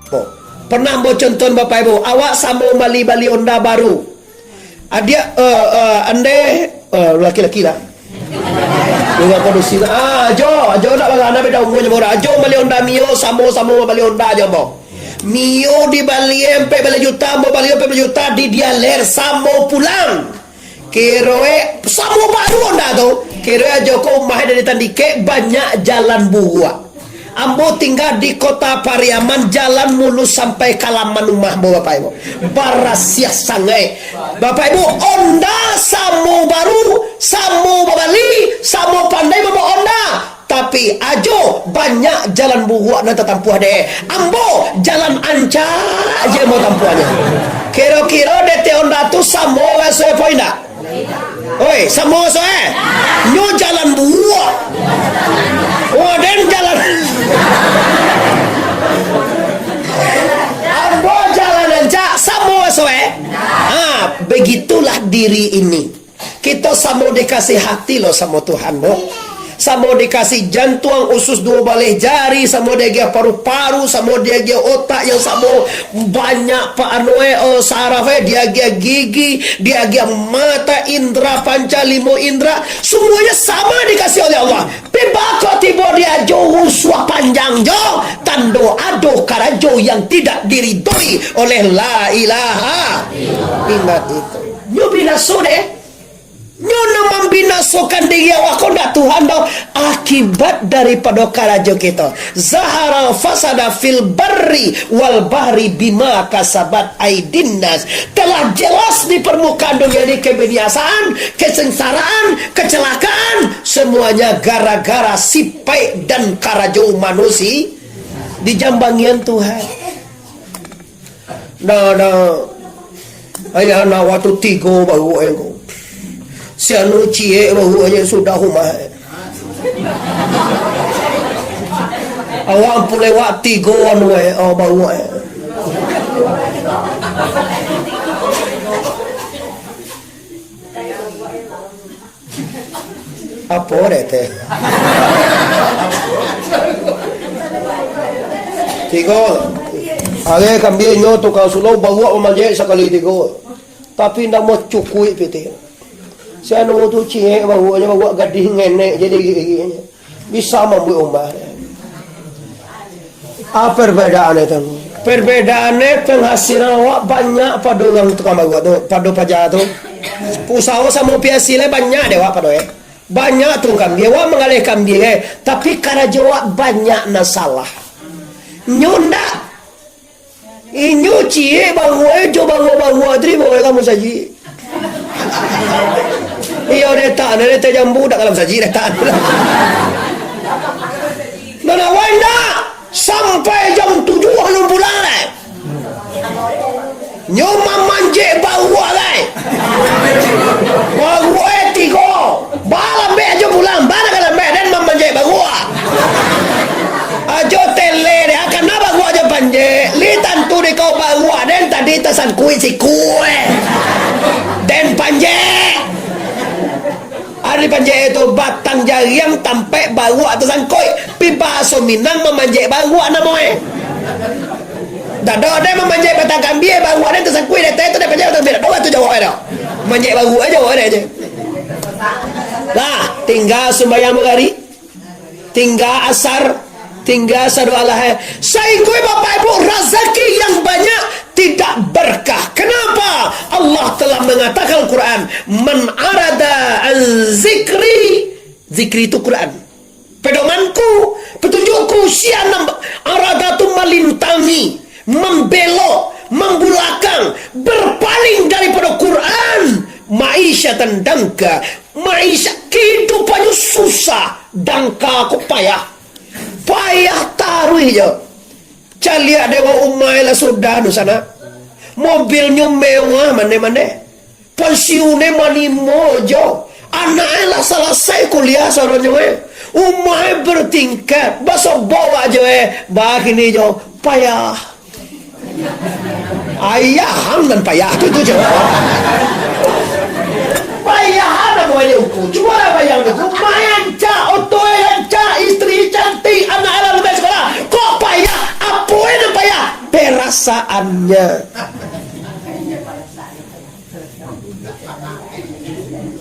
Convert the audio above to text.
Oh, pernah mau contoh Bapak Ibu, awak sama bali onda baru. Dia ande laki-laki lah. Juga produksi. Jo nak bagaimana beda umurnya murah. Jo bali onda mio sama bali onda aja mo. Mio di Bali empe beli juta, mau bali empe beli juta di dia ler samo pulang. Kiroe samo baru onda tu. Kiroe Joko mah dari tandike banyak jalan buah. Ambo tinggal di kota Pariaman, jalan mulus sampai Kalaman rumah Bapak Ibu. Barasia sangai. Bapak Ibu, onda samo baru, samo Bali, samo pandai bawa onda. Tapi ajo banyak jalan buah nanti tampuh deh. Ambo jalan anca aja mau tampuhnya. Kira-kira dete onda tu samo soe poinda. Oi, samo soe. Nyo jalan buah. Oh, dan jalan. Ambo jalan anca samo soe. Begitulah diri ini. Kita samo dikasih hati loh sama Tuhan, Bo. Samo dikasih jantung, usus dua balai jari, samo dia paru-paru, samo dia otak yang samo banyak Pak Anwe saraf, dia gigi, dia mata, indra, panca, limo indra, semuanya sama dikasih oleh Allah. Pibako tiba dia jauh uswah panjang jo, tando ado karajo yang tidak diridhoi oleh la ilaha. Ingat itu. Nyubina sore. Nyono membinasakan diri awak kondak Tuhan dong, akibat daripada karajo kita. Zahara fasada fil barri wal bahri bima kasabat aidinnas. Telah jelas di permukaan dunia ini kebinasaan, kesengsaraan, kecelakaan, semuanya gara-gara sipai dan karajo manusia di jambangian Tuhan. Ayah na waktu tiga baru aku. Si anu cie baru aja sudah rumah. Awak pun lewat tiga anu baru. Apa teh? Tiga. Ada kambing nyo tukang sulau bawa memanjat sekali tiga. Tapi ndak mau cukui piti. Saya nunggu tu cie bawa gading nenek jadi gigi bisa membuat ombak. Apa perbedaannya tu? Perbedaannya penghasilan awak banyak pada orang tukang bawa tu, pada pajak tu. Usaha sama piasile banyak deh awak pada banyak tu kambing, awak mengalih kambing tapi karena jawab banyak nasalah. Nyunda, inyu cie bawa bawa tri bawa kamu saji. Iya reta jambu dak dalam saji reta. Mana wanda sampai jam 7 anu pulang. Nyoma manje bawa lai. Bawa tigo. Bala be aja pulang, bala kala be dan manje bawa. Ajo tele dia akan apa gua aja panje. Litan tu di kau bawa dan tadi tasan kui si kue. Dan panje. Hari panjat itu batang jariang tampai baru atasan koi pipa sominang memanjat baru anak moe. Dado ada memanjat batang kambing baru ada atasan koi data itu ada panjat batang beda. Dua tu jawab ada. Manjat baru aja ada aja. Nah, tinggal sembahyang hari, tinggal asar, tinggal sadu Allah. Saingkui Bapak Ibu rezeki yang banyak tidak berkah. Kenapa? Allah telah mengatakan Al-Quran, man arada an zikri, zikri itu Quran, pedomanku, petunjukku, sianam arada itu melintangi, membelok, membulakang, berpaling daripada Quran, maisha dan dangka, maisha kehidupannya susah, dangka aku payah taruh je. Calia dewa umai lah sudah nu sana. Mobilnya mewah mana-mana. Pensiunnya mani mojo. Anaknya lah selesai kuliah seorangnya. Umai bertingkat. Besok bawa je begini je. Payah. Ayahan dan payah itu je. Payah ada boleh ukur. Cuma bayang tu. Lumayan cak, oto yang cak, istri cantik, anak lebih sekolah. Kok payah? Apa yang payah? perasaannya.